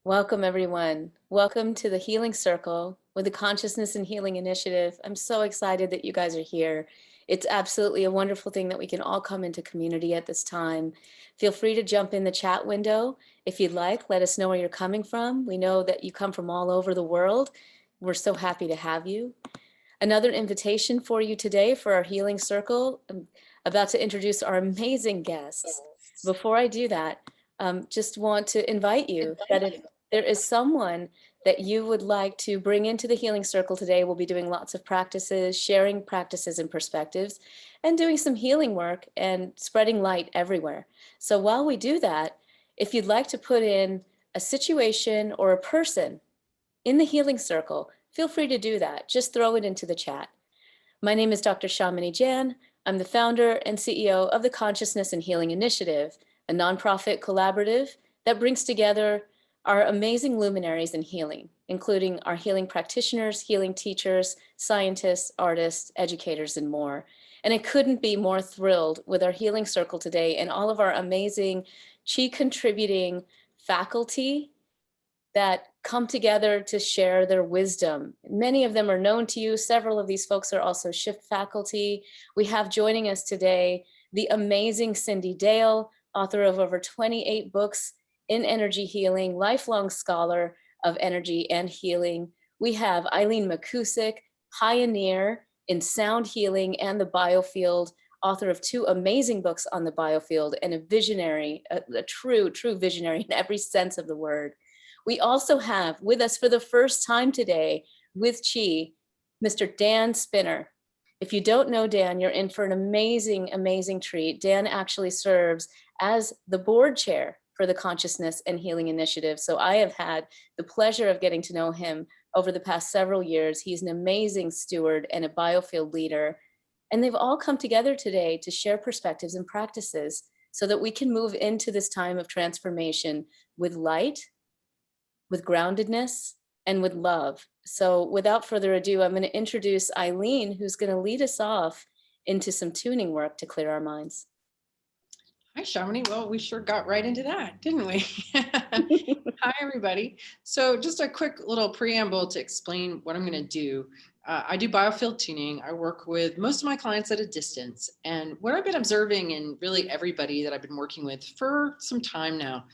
Welcome, everyone. Welcome to the Healing Circle with the Consciousness and Healing Initiative. I'm so excited that you guys are here. It's absolutely a wonderful thing that we can all come into community at this time. Feel free to jump in the chat window if you'd like. Let us know where you're coming from. We know that you come from all over the world. We're so happy to have you. Another invitation for you today for our Healing Circle. I'm about to introduce our amazing guests. Before I do that, just want to invite you that if there is someone that you would like to bring into the Healing Circle today, we'll be doing lots of practices, sharing practices and perspectives, and doing some healing work and spreading light everywhere. So while we do that, if you'd like to put in a situation or a person in the Healing Circle, feel free to do that. Just throw it into the chat. My name is Dr. Shamini Jain. I'm the founder and CEO of the Consciousness and Healing Initiative, a nonprofit collaborative that brings together our amazing luminaries in healing, including our healing practitioners, healing teachers, scientists, artists, educators, and more. And I couldn't be more thrilled with our Healing Circle today and all of our amazing Chi contributing faculty that come together to share their wisdom. Many of them are known to you. Several of these folks are also shift faculty. We have joining us today the amazing Cyndi Dale, author of over 28 books in energy healing, lifelong scholar of energy and healing. We have Eileen McKusick, pioneer in sound healing and the biofield, author of 2 amazing books on the biofield, and a visionary, a true visionary in every sense of the word. We also have with us for the first time today with Chi, Mr. Dan Spinner. If you don't know Dan, you're in for an amazing treat. Dan actually serves as the board chair for the Consciousness and Healing Initiative. So I have had the pleasure of getting to know him over the past several years. He's an amazing steward and a biofield leader. And they've all come together today to share perspectives and practices so that we can move into this time of transformation with light, with groundedness, and with love. So without further ado, I'm going to introduce Eileen, who's going to lead us off into some tuning work to clear our minds. Hi, Shamini. Well, we sure got right into that, didn't we? Hi, everybody. So just a quick little preamble to explain what I'm going to do. I do biofield tuning. I work with most of my clients at a distance. And what I've been observing in really everybody that I've been working with for some time now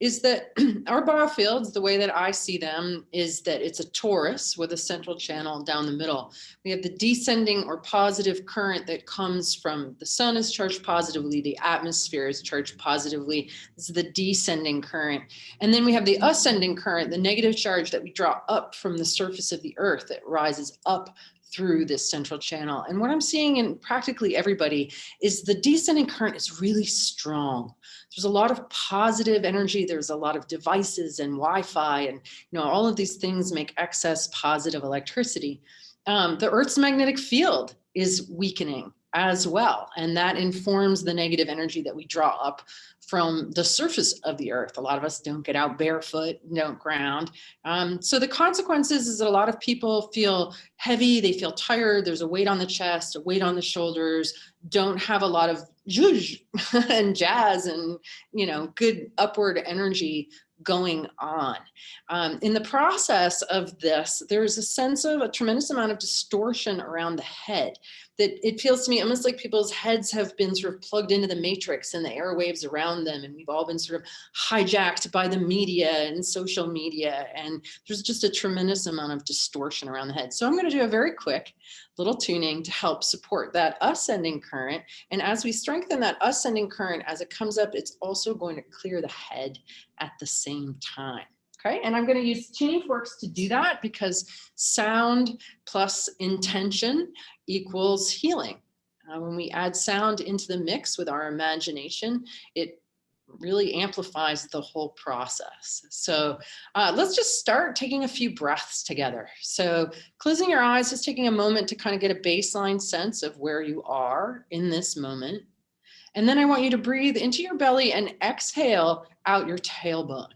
is that our biofields, the way that I see them, is that it's a torus with a central channel down the middle. We have the descending or positive current that comes from the sun is charged positively, the atmosphere is charged positively. This is the descending current. And then we have the ascending current, the negative charge that we draw up from the surface of the earth that rises up through this central channel. And what I'm seeing in practically everybody is the descending current is really strong. There's a lot of positive energy. There's a lot of devices and Wi-Fi, and all of these things make excess positive electricity. The Earth's magnetic field is weakening as well, and that informs the negative energy that we draw up from the surface of the earth. A lot of us don't get out barefoot, don't ground. So the consequences is that a lot of people feel heavy, they feel tired, there's a weight on the chest, a weight on the shoulders, don't have a lot of zhuzh and jazz and good upward energy going on. In the process of this, there's a sense of a tremendous amount of distortion around the head, that it feels to me almost like people's heads have been sort of plugged into the matrix and the airwaves around them. And we've all been sort of hijacked by the media and social media. And there's just a tremendous amount of distortion around the head. So I'm going to do a very quick little tuning to help support that ascending current. And as we strengthen that ascending current, as it comes up, it's also going to clear the head at the same time. Okay, and I'm going to use tuning forks to do that because sound plus intention equals healing. When we add sound into the mix with our imagination, it really amplifies the whole process. So let's just start taking a few breaths together. So closing your eyes, just taking a moment to kind of get a baseline sense of where you are in this moment. And then I want you to breathe into your belly and exhale out your tailbone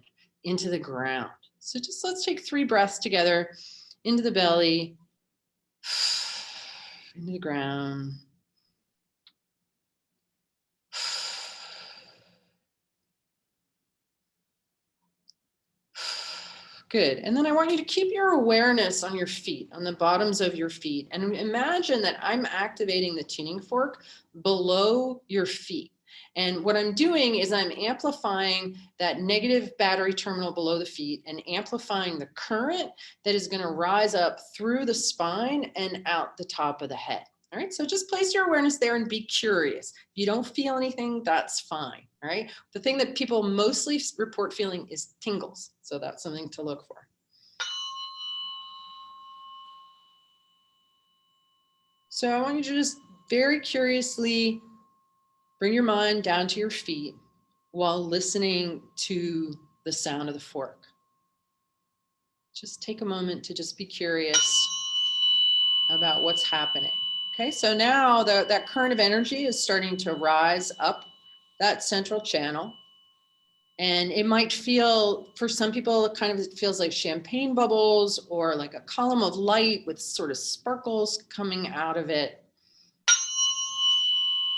into the ground. So just let's take 3 breaths together into the belly, into the ground. Good. And then I want you to keep your awareness on your feet, on the bottoms of your feet. And imagine that I'm activating the tuning fork below your feet. And what I'm doing is I'm amplifying that negative battery terminal below the feet and amplifying the current that is going to rise up through the spine and out the top of the head. All right, so just place your awareness there and be curious. If you don't feel anything, that's fine. All right, the thing that people mostly report feeling is tingles. So that's something to look for. So I want you to just very curiously bring your mind down to your feet while listening to the sound of the fork. Just take a moment to just be curious about what's happening. Okay, so now that current of energy is starting to rise up that central channel. And it might feel, for some people, it kind of feels like champagne bubbles or like a column of light with sort of sparkles coming out of it.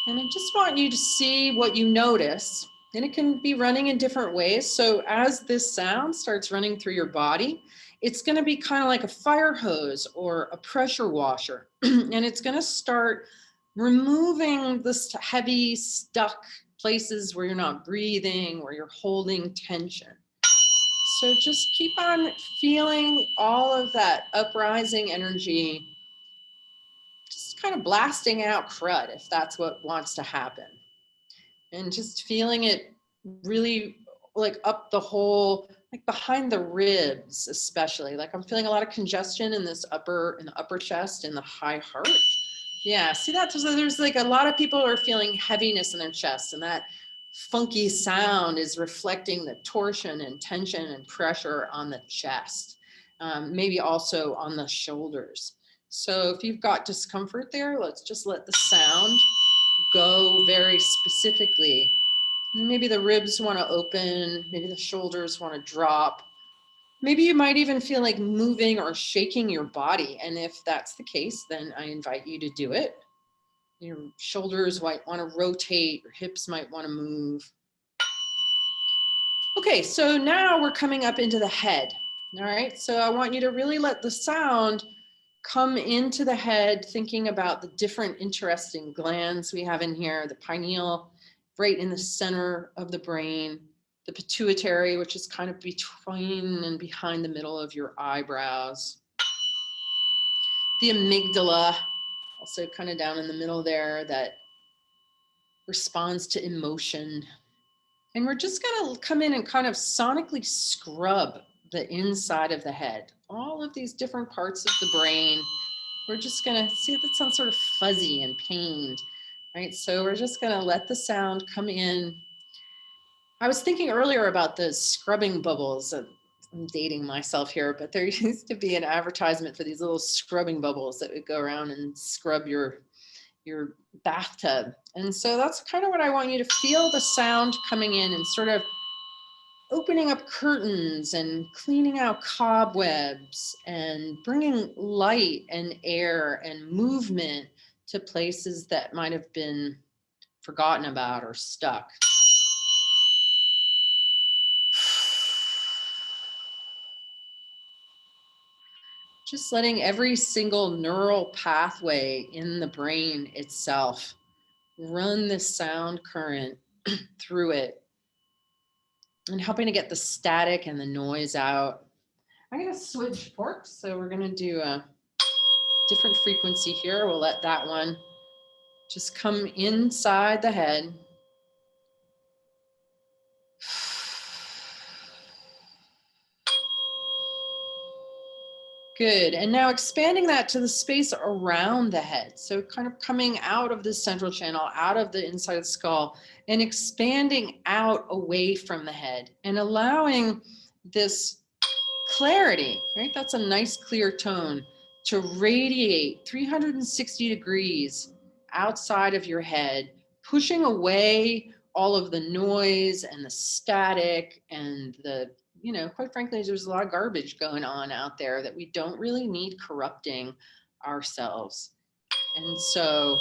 And I just want you to see what you notice. And it can be running in different ways. So as this sound starts running through your body, it's going to be kind of like a fire hose or a pressure washer. And it's going to start removing this heavy, stuck places where you're not breathing, where you're holding tension. So just keep on feeling all of that uprising energy, just kind of blasting out crud if that's what wants to happen. And just feeling it really like up the whole, like behind the ribs, especially. Like I'm feeling a lot of congestion in this in the upper chest, in the high heart. Yeah, see that? So there's like a lot of people are feeling heaviness in their chest, and that funky sound is reflecting the torsion and tension and pressure on the chest, maybe also on the shoulders. So if you've got discomfort there, let's just let the sound go very specifically. Maybe the ribs want to open, maybe the shoulders want to drop. Maybe you might even feel like moving or shaking your body. And if that's the case, then I invite you to do it. Your shoulders might want to rotate, your hips might want to move. Okay, so now we're coming up into the head. All right, so I want you to really let the sound come into the head, thinking about the different interesting glands we have in here, the pineal, right in the center of the brain, the pituitary, which is kind of between and behind the middle of your eyebrows, the amygdala, also kind of down in the middle there, that responds to emotion. And we're just going to come in and kind of sonically scrub the inside of the head, all of these different parts of the brain. We're just going to see that sounds sort of fuzzy and pained, right? So we're just going to let the sound come in. I was thinking earlier about the scrubbing bubbles. I'm dating myself here, but there used to be an advertisement for these little scrubbing bubbles that would go around and scrub your bathtub. And so that's kind of what I want you to feel, the sound coming in and sort of opening up curtains and cleaning out cobwebs and bringing light and air and movement to places that might have been forgotten about or stuck. Just letting every single neural pathway in the brain itself run this sound current through it and helping to get the static and the noise out. I'm going to switch forks. So we're going to do a different frequency here. We'll let that one just come inside the head. Good. And now expanding that to the space around the head. So kind of coming out of the central channel, out of the inside of the skull, and expanding out away from the head and allowing this clarity, right? That's a nice clear tone to radiate 360 degrees outside of your head, pushing away all of the noise and the static and the, quite frankly, there's a lot of garbage going on out there that we don't really need corrupting ourselves. And so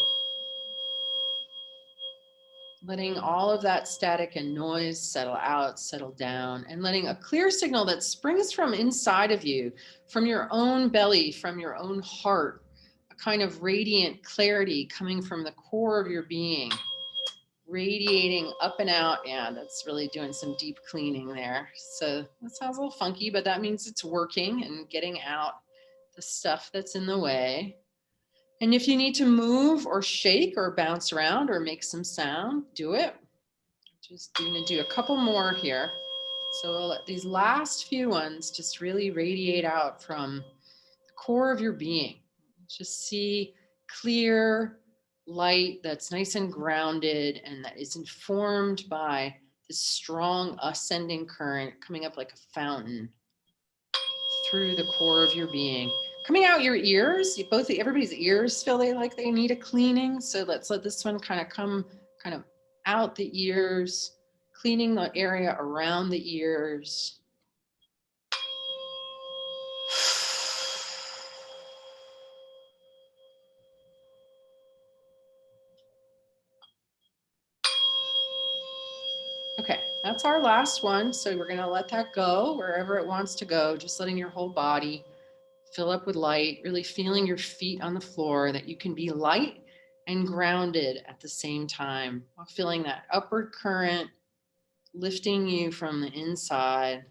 letting all of that static and noise settle out, settle down, and letting a clear signal that springs from inside of you, from your own belly, from your own heart, a kind of radiant clarity coming from the core of your being, radiating up and out. Yeah, that's really doing some deep cleaning there. So that sounds a little funky, but that means it's working and getting out the stuff that's in the way. And if you need to move or shake or bounce around or make some sound, do it. Just going to do a couple more here. So we'll let these last few ones just really radiate out from the core of your being. Just see clear light that's nice and grounded and that is informed by this strong ascending current coming up like a fountain through the core of your being. Coming out your ears, everybody's ears feel like they need a cleaning. So let's let this one kind of come kind of out the ears, cleaning the area around the ears. Okay, that's our last one. So we're going to let that go wherever it wants to go, just letting your whole body fill up with light, really feeling your feet on the floor, that you can be light and grounded at the same time, while feeling that upward current lifting you from the inside.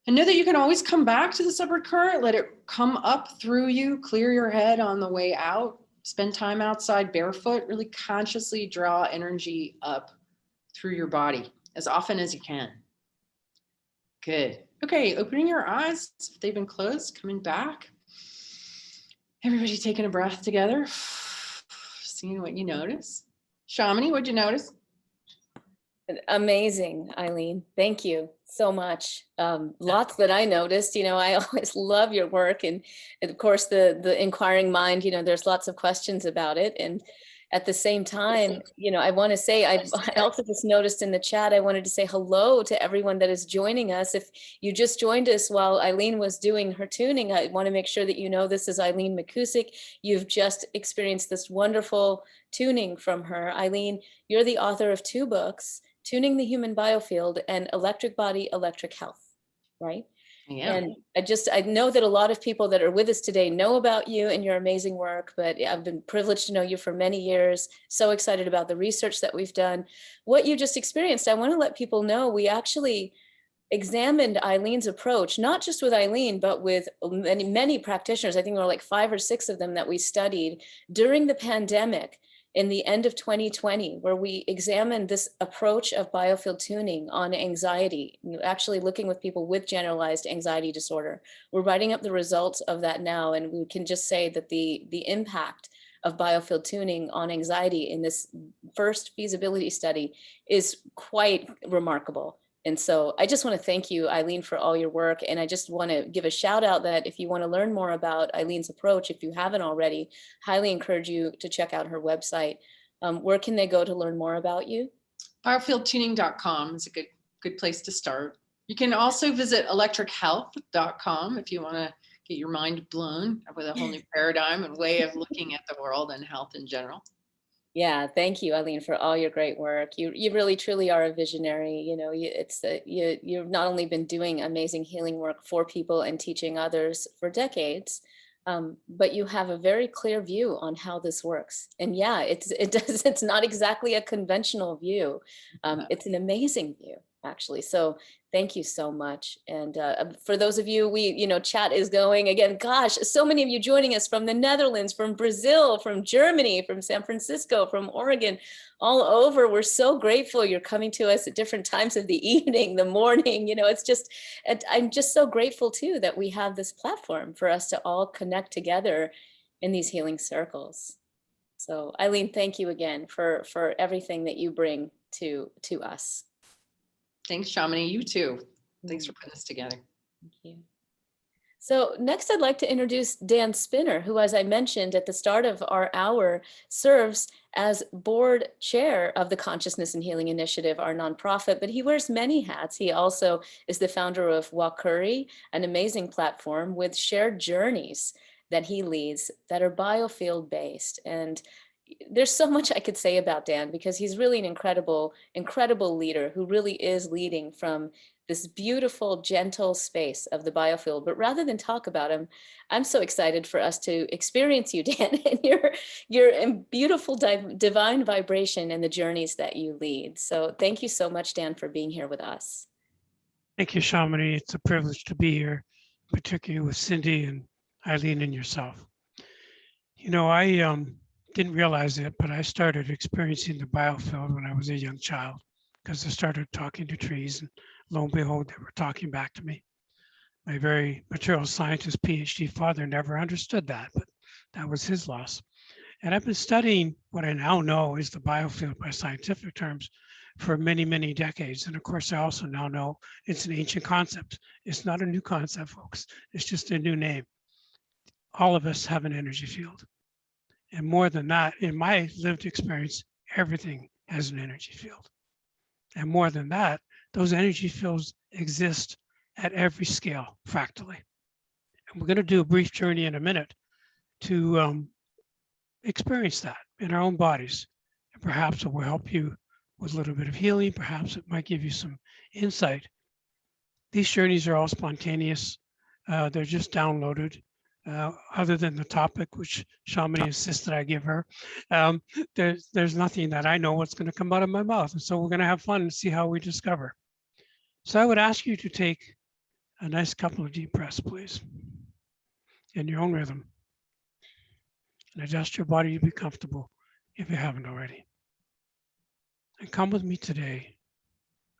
And know that you can always come back to this upward current, let it come up through you, clear your head on the way out, spend time outside barefoot, really consciously draw energy up through your body as often as you can. Good. Okay, opening your eyes if they've been closed, coming back. Everybody taking a breath together, seeing what you notice. Shamini, what'd you notice? Amazing, Eileen. Thank you so much. Lots that I noticed. I always love your work, and of course the inquiring mind. There's lots of questions about it, and at the same time, I want to say I also just noticed in the chat. I wanted to say hello to everyone that is joining us. If you just joined us while Eileen was doing her tuning, I want to make sure that this is Eileen McKusick. You've just experienced this wonderful tuning from her. Eileen, you're the author of 2 books, Tuning the Human Biofield and Electric Body, Electric Health, right? Yeah. And I know that a lot of people that are with us today know about you and your amazing work, but I've been privileged to know you for many years. So excited about the research that we've done. What you just experienced, I want to let people know we actually examined Eileen's approach, not just with Eileen, but with many, many practitioners. I think there were like 5 or 6 of them that we studied during the pandemic in the end of 2020, where we examined this approach of biofield tuning on anxiety, actually looking with people with generalized anxiety disorder. We're writing up the results of that now, and we can just say that the impact of biofield tuning on anxiety in this first feasibility study is quite remarkable. And so I just want to thank you, Eileen, for all your work. And I just want to give a shout out that if you want to learn more about Eileen's approach, if you haven't already, highly encourage you to check out her website. Where can they go to learn more about you? Biofieldtuning.com is a good place to start. You can also visit electrichealth.com if you want to get your mind blown with a whole new paradigm and way of looking at the world and health in general. Yeah, thank you, Eileen, for all your great work. You really truly are a visionary. You've not only been doing amazing healing work for people and teaching others for decades, but you have a very clear view on how this works. And yeah, it's not exactly a conventional view. It's an amazing view, actually. So thank you so much. And for those of you, chat is going again. Gosh, so many of you joining us from the Netherlands, from Brazil, from Germany, from San Francisco, from Oregon, all over. We're so grateful you're coming to us at different times of the evening, the morning. I'm just so grateful too that we have this platform for us to all connect together in these healing circles. So Eileen, thank you again for everything that you bring to us. Thanks, Shamini. You too. Thanks for putting this together. Thank you. So next I'd like to introduce Dan Spinner, who, as I mentioned at the start of our hour, serves as board chair of the Consciousness and Healing Initiative, our nonprofit, but he wears many hats. He also is the founder of Wakuri, an amazing platform with shared journeys that he leads that are biofield-based. And there's so much I could say about Dan because he's really an incredible, incredible leader who really is leading from this beautiful, gentle space of the biofield. But rather than talk about him, I'm so excited for us to experience you, Dan, and your beautiful divine vibration and the journeys that you lead. So thank you so much, Dan, for being here with us. Thank you, Shamini. It's a privilege to be here, particularly with Cyndi and Eileen and yourself. You know, I didn't realize it, but I started experiencing the biofield when I was a young child because I started talking to trees, and lo and behold, they were talking back to me. My very material scientist PhD father never understood that, but that was his loss. And I've been studying what I now know is the biofield by scientific terms for many, many decades. And of course, I also now know it's an ancient concept. It's not a new concept, folks. It's just a new name. All of us have an energy field. And more than that, in my lived experience, everything has an energy field. And more than that, those energy fields exist at every scale fractally. And we're going to do a brief journey in a minute to experience that in our own bodies. And perhaps it will help you with a little bit of healing. Perhaps it might give you some insight. These journeys are all spontaneous. They're just downloaded. Other than the topic, which Shamini insisted I give her, there's nothing that I know what's going to come out of my mouth. And so we're going to have fun and see how we discover. So I would ask you to take a nice couple of deep breaths, please, in your own rhythm. And adjust your body to be comfortable if you haven't already. And come with me today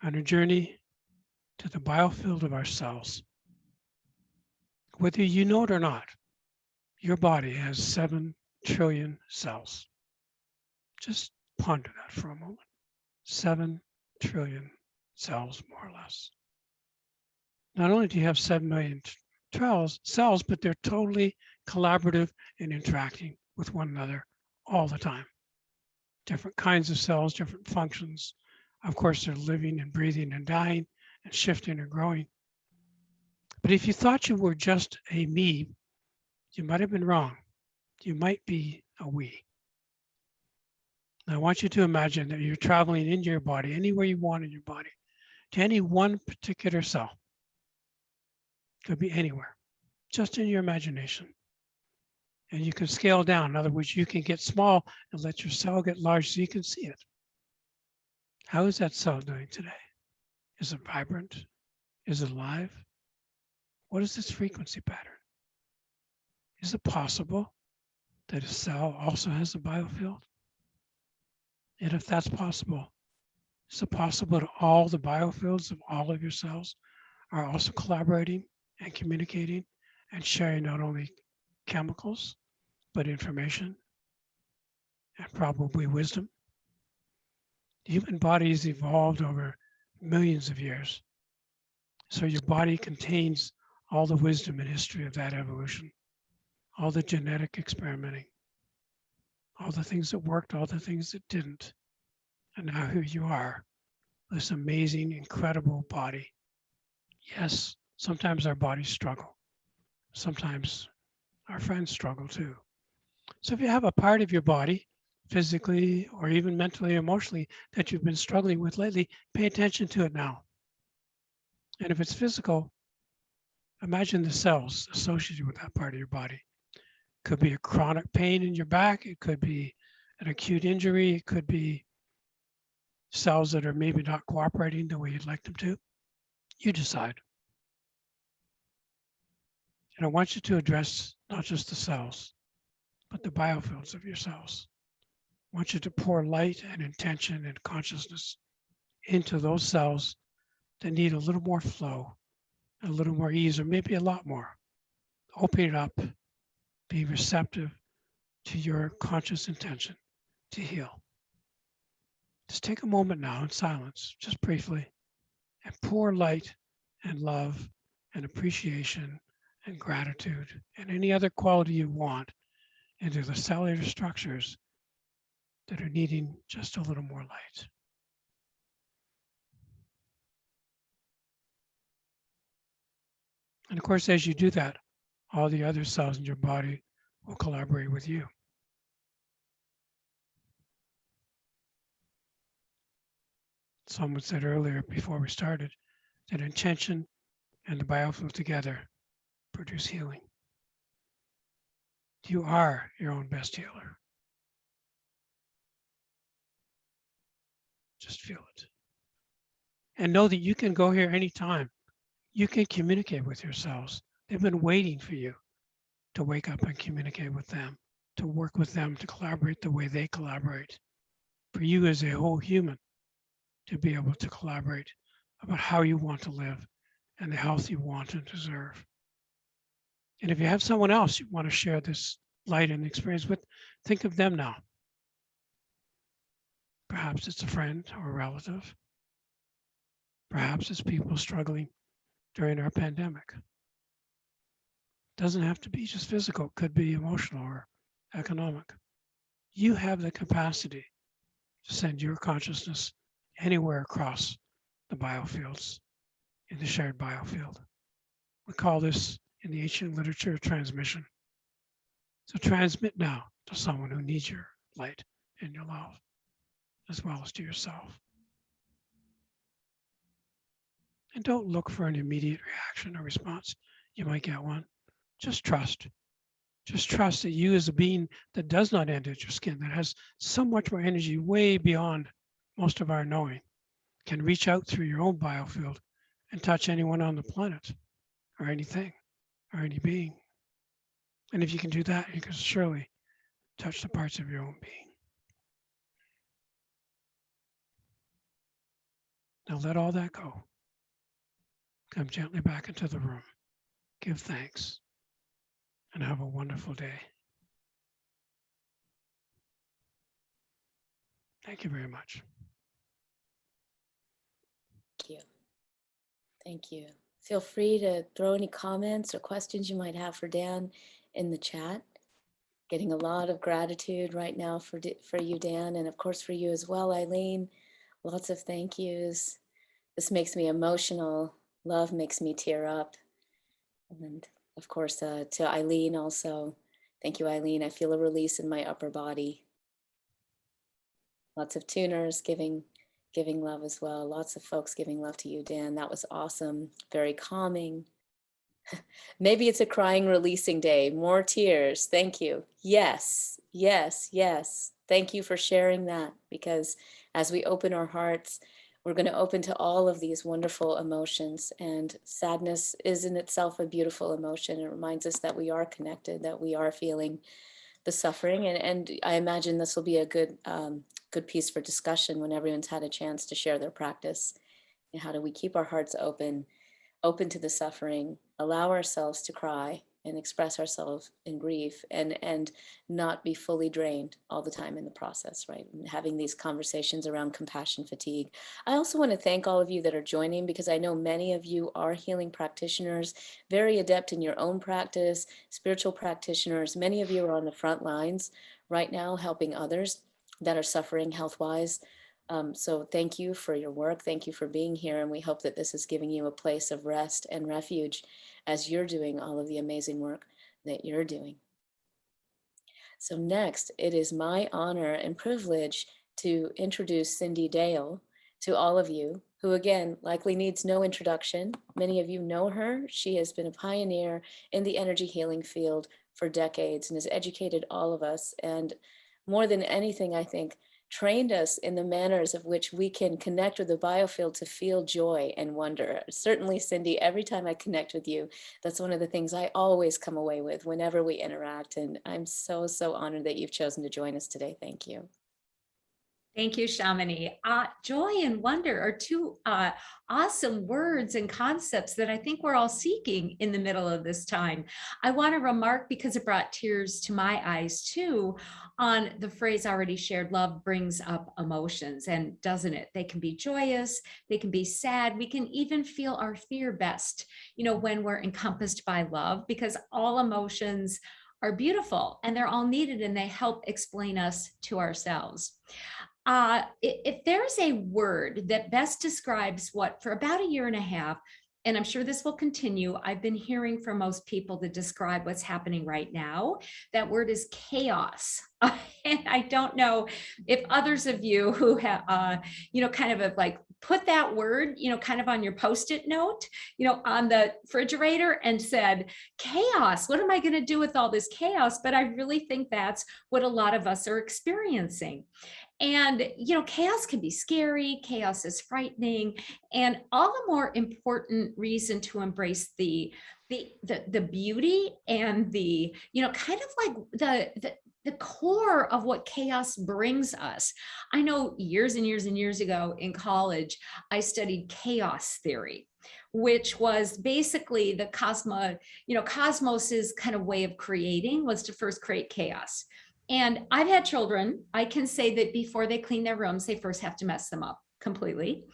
on a journey to the biofield of our cells. Whether you know it or not, your body has 7 trillion cells. Just ponder that for a moment. 7 trillion cells, more or less. Not only do you have 7 million cells, but they're totally collaborative and interacting with one another all the time. Different kinds of cells, different functions. Of course, they're living and breathing and dying and shifting and growing. But if you thought you were just a me, you might have been wrong. You might be a we. Now, I want you to imagine that you're traveling into your body, anywhere you want in your body, to any one particular cell. Could be anywhere, just in your imagination. And you can scale down. In other words, you can get small and let your cell get large so you can see it. How is that cell doing today? Is it vibrant? Is it alive? What is its frequency pattern? Is it possible that a cell also has a biofield? And if that's possible, is it possible that all the biofields of all of your cells are also collaborating and communicating and sharing not only chemicals, but information and probably wisdom? The human body has evolved over millions of years. So your body contains all the wisdom and history of that evolution, all the genetic experimenting, all the things that worked, all the things that didn't. And now here you are, this amazing, incredible body. Yes, sometimes our bodies struggle. Sometimes our friends struggle too. So if you have a part of your body, physically or even mentally, emotionally, that you've been struggling with lately, pay attention to it now. And if it's physical, imagine the cells associated with that part of your body. Could be a chronic pain in your back. It could be an acute injury. It could be cells that are maybe not cooperating the way you'd like them to. You decide. And I want you to address not just the cells, but the biofields of your cells. I want you to pour light and intention and consciousness into those cells that need a little more flow, a little more ease, or maybe a lot more. Open it up, be receptive to your conscious intention to heal. Just take a moment now in silence, just briefly, and pour light and love and appreciation and gratitude and any other quality you want into the cellular structures that are needing just a little more light. And of course, as you do that, all the other cells in your body will collaborate with you. someone said earlier before we started, that intention and the biofield together produce healing. You are your own best healer. Just feel it. And know that you can go here anytime. You can communicate with yourselves. They've been waiting for you to wake up and communicate with them, to work with them, to collaborate the way they collaborate. For you as a whole human to be able to collaborate about how you want to live and the health you want and deserve. And if you have someone else you want to share this light and experience with, think of them now. Perhaps it's a friend or a relative. Perhaps it's people struggling during our pandemic. Doesn't have to be just physical, it could be emotional or economic. You have the capacity to send your consciousness anywhere across the biofields, in the shared biofield. We call this in the ancient literature transmission. So transmit now to someone who needs your light and your love, as well as to yourself. And don't look for an immediate reaction or response. You might get one. Just trust. Just trust that you as a being that does not end at your skin, that has so much more energy way beyond most of our knowing, can reach out through your own biofield and touch anyone on the planet or anything or any being. And if you can do that, you can surely touch the parts of your own being. Now let all that go. Come gently back into the room. Give thanks and have a wonderful day. Thank you very much. Thank you. Thank you. Feel free to throw any comments or questions you might have for Dan in the chat. Getting a lot of gratitude right now for you, Dan, and of course for you as well, Eileen. Lots of thank yous. This makes me emotional. Love makes me tear up. And of course, to Eileen also. Thank you, Eileen. I feel a release in my upper body. Lots of tuners giving love as well. Lots of folks giving love to you, Dan. That was awesome. Very calming. Maybe it's a crying, releasing day. More tears. Thank you. Yes, yes, yes. Thank you for sharing that, because as we open our hearts, we're going to open to all of these wonderful emotions, and sadness is in itself a beautiful emotion. It reminds us that we are connected, that we are feeling the suffering. And I imagine this will be a good piece for discussion when everyone's had a chance to share their practice. And how do we keep our hearts open to the suffering, allow ourselves to cry and express ourselves in grief, and not be fully drained all the time in the process, right? And having these conversations around compassion fatigue. I also want to thank all of you that are joining, because I know many of you are healing practitioners, very adept in your own practice, spiritual practitioners. Many of you are on the front lines right now helping others that are suffering health-wise. So thank you for your work. Thank you for being here. And we hope that this is giving you a place of rest and refuge as you're doing all of the amazing work that you're doing. So next, it is my honor and privilege to introduce Cyndi Dale to all of you, who again, likely needs no introduction. Many of you know her. She has been a pioneer in the energy healing field for decades and has educated all of us. And more than anything, I think, trained us in the manners of which we can connect with the biofield to feel joy and wonder. Certainly, Cyndi, every time I connect with you, that's one of the things I always come away with whenever we interact. And I'm so, so honored that you've chosen to join us today. Thank you. Thank you, Shamini. Joy and wonder are two awesome words and concepts that I think we're all seeking in the middle of this time. I want to remark, because it brought tears to my eyes too, on the phrase already shared, love brings up emotions, and doesn't it? They can be joyous, they can be sad, we can even feel our fear best, when we're encompassed by love, because all emotions are beautiful and they're all needed and they help explain us to ourselves. If there's a word that best describes what, for about a year and a half, and I'm sure this will continue, I've been hearing from most people to describe what's happening right now, that word is chaos. And I don't know if others of you who have, kind of like put that word, kind of on your Post-it note, on the refrigerator and said, chaos, what am I going to do with all this chaos? But I really think that's what a lot of us are experiencing. And, chaos can be scary, chaos is frightening, and all the more important reason to embrace the beauty and the, kind of like the core of what chaos brings us. I know years and years and years ago in college, I studied chaos theory, which was basically the cosmos's kind of way of creating was to first create chaos. And I've had children. I can say that before they clean their rooms, they first have to mess them up completely.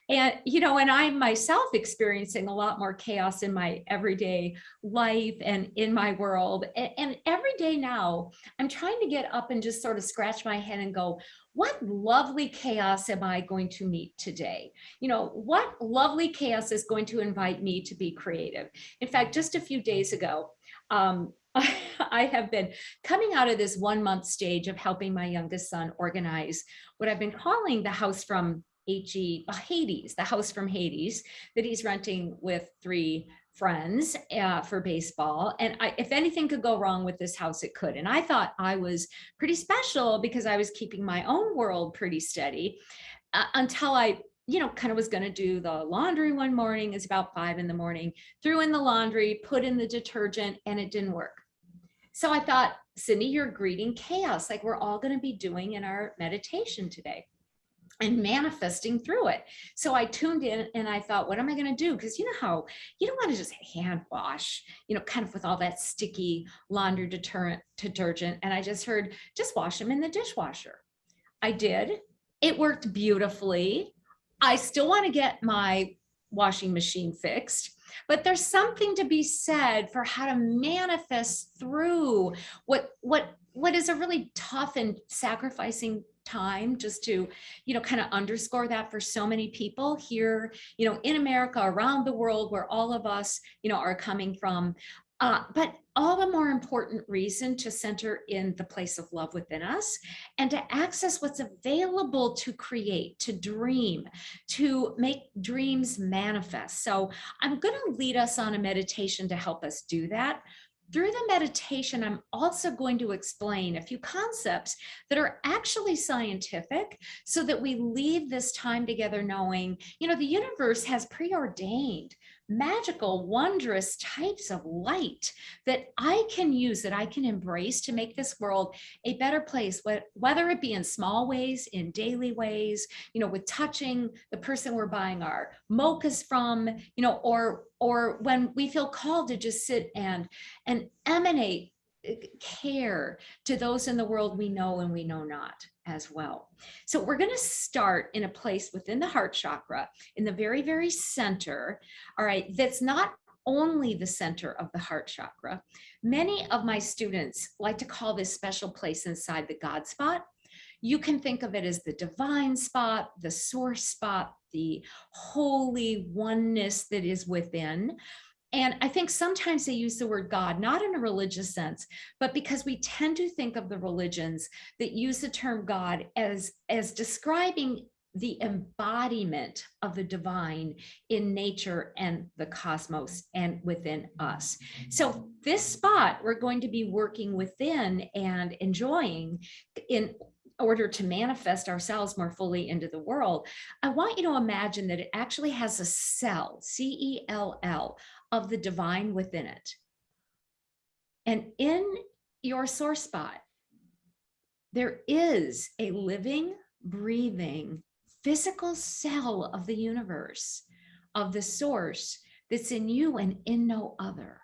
And, and I'm myself experiencing a lot more chaos in my everyday life and in my world. And every day now, I'm trying to get up and just sort of scratch my head and go, what lovely chaos am I going to meet today? What lovely chaos is going to invite me to be creative? In fact, just a few days ago, I have been coming out of this 1-month stage of helping my youngest son organize what I've been calling the house from Hades, the house from Hades that he's renting with 3 friends for baseball. And if anything could go wrong with this house, it could. And I thought I was pretty special because I was keeping my own world pretty steady until I kind of was going to do the laundry one morning. It's about 5 a.m, threw in the laundry, put in the detergent, and it didn't work. So I thought, Cyndi, you're greeting chaos like we're all going to be doing in our meditation today and manifesting through it. So I tuned in and I thought, what am I going to do? Because you know how you don't want to just hand wash, kind of with all that sticky laundry detergent. And I just heard, just wash them in the dishwasher. I did. It worked beautifully. I still want to get my washing machine fixed, but there's something to be said for how to manifest through what is a really tough and sacrificing time, just to, kind of underscore that for so many people here, in America, around the world, where all of us, are coming from. But all the more important reason to center in the place of love within us and to access what's available to create, to dream, to make dreams manifest. So I'm going to lead us on a meditation to help us do that. Through the meditation, I'm also going to explain a few concepts that are actually scientific so that we leave this time together knowing, the universe has preordained magical, wondrous types of light that I can use, that I can embrace to make this world a better place, whether it be in small ways, in daily ways, with touching the person we're buying our mochas from, or when we feel called to just sit and emanate care to those in the world we know and we know not as well. So we're going to start in a place within the heart chakra, in the very, very center. All right. That's not only the center of the heart chakra. Many of my students like to call this special place inside the God spot. You can think of it as the divine spot, the source spot, the holy oneness that is within. And I think sometimes they use the word God, not in a religious sense, but because we tend to think of the religions that use the term God as describing the embodiment of the divine in nature and the cosmos and within us. So this spot we're going to be working within and enjoying in order to manifest ourselves more fully into the world. I want you to imagine that it actually has a cell, C-E-L-L, of the divine within it. And in your source spot, there is a living, breathing, physical cell of the universe, of the source that's in you and in no other.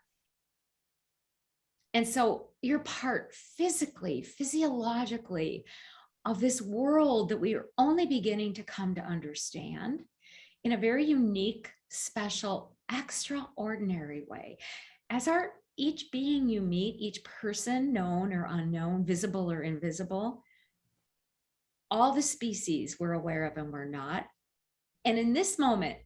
And so you're part physically, physiologically of this world that we are only beginning to come to understand in a very unique, special, extraordinary way. As each being you meet, each person, known or unknown, visible or invisible, all the species we're aware of and we're not. And in this moment,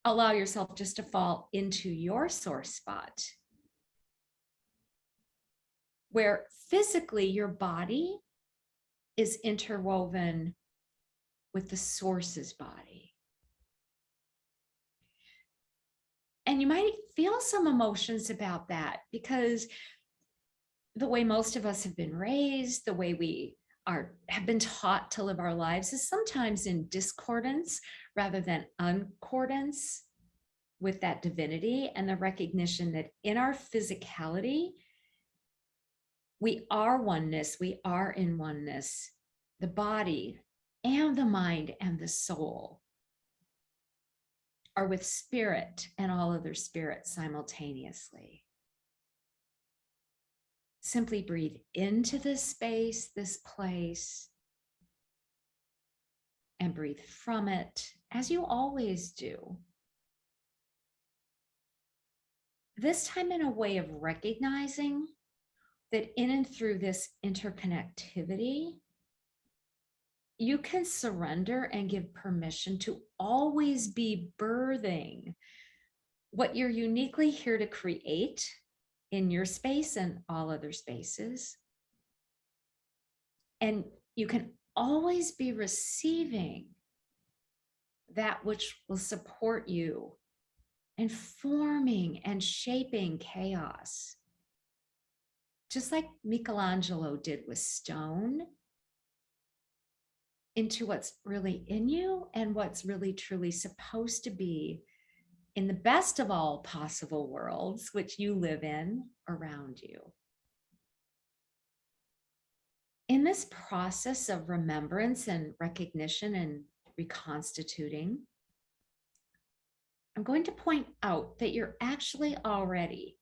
allow yourself just to fall into your source spot, where physically your body is interwoven with the source's body. And you might feel some emotions about that because the way most of us have been raised, the way we have been taught to live our lives is sometimes in discordance rather than concordance with that divinity, and the recognition that in our physicality, we are oneness, we are in oneness, the body and the mind and the soul are with spirit and all other spirits simultaneously. Simply breathe into this space, this place, and breathe from it as you always do. This time in a way of recognizing that in and through this interconnectivity, you can surrender and give permission to always be birthing what you're uniquely here to create in your space and all other spaces. And you can always be receiving that which will support you and forming and shaping chaos. Just like Michelangelo did with stone, into what's really in you and what's really truly supposed to be in the best of all possible worlds, which you live in around you. In this process of remembrance and recognition and reconstituting, I'm going to point out that you're actually already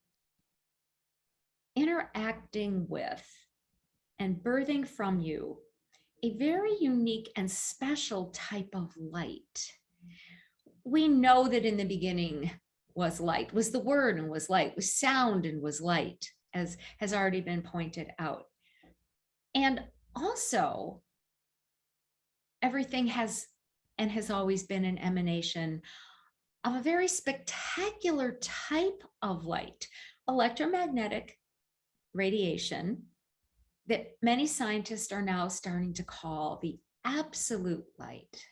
interacting with and birthing from you a very unique and special type of light. We know that in the beginning was light, was the word and was light, was sound and was light, as has already been pointed out. And also, everything has and has always been an emanation of a very spectacular type of light, electromagnetic radiation, that many scientists are now starting to call the absolute light.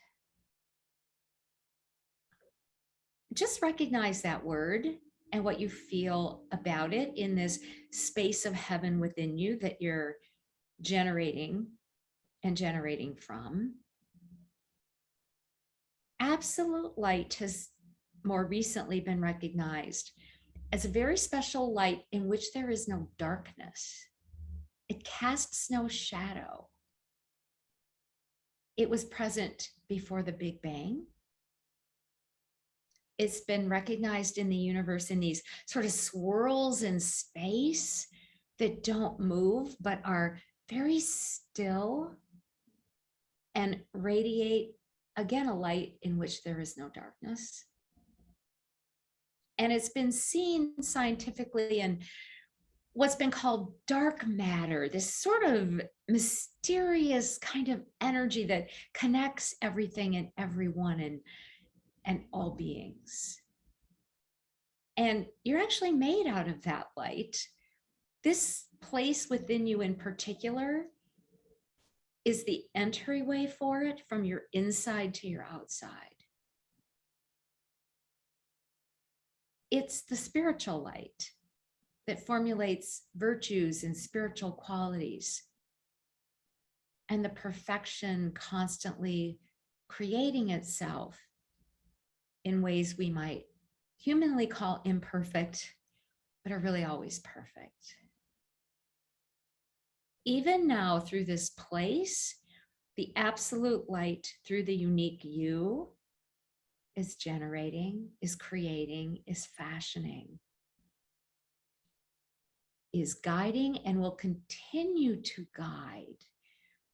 Just recognize that word and what you feel about it in this space of heaven within you that you're generating and generating from. Absolute light has more recently been recognized as a very special light in which there is no darkness. It casts no shadow. It was present before the Big Bang. It's been recognized in the universe in these sort of swirls in space that don't move, but are very still and radiate, again, a light in which there is no darkness. And it's been seen scientifically in what's been called dark matter, this sort of mysterious kind of energy that connects everything and everyone and all beings. And you're actually made out of that light. This place within you in particular is the entryway for it from your inside to your outside. It's the spiritual light that formulates virtues and spiritual qualities, and the perfection constantly creating itself in ways we might humanly call imperfect, but are really always perfect. Even now, through this place, the absolute light through the unique you is generating, is creating, is fashioning, is guiding, and will continue to guide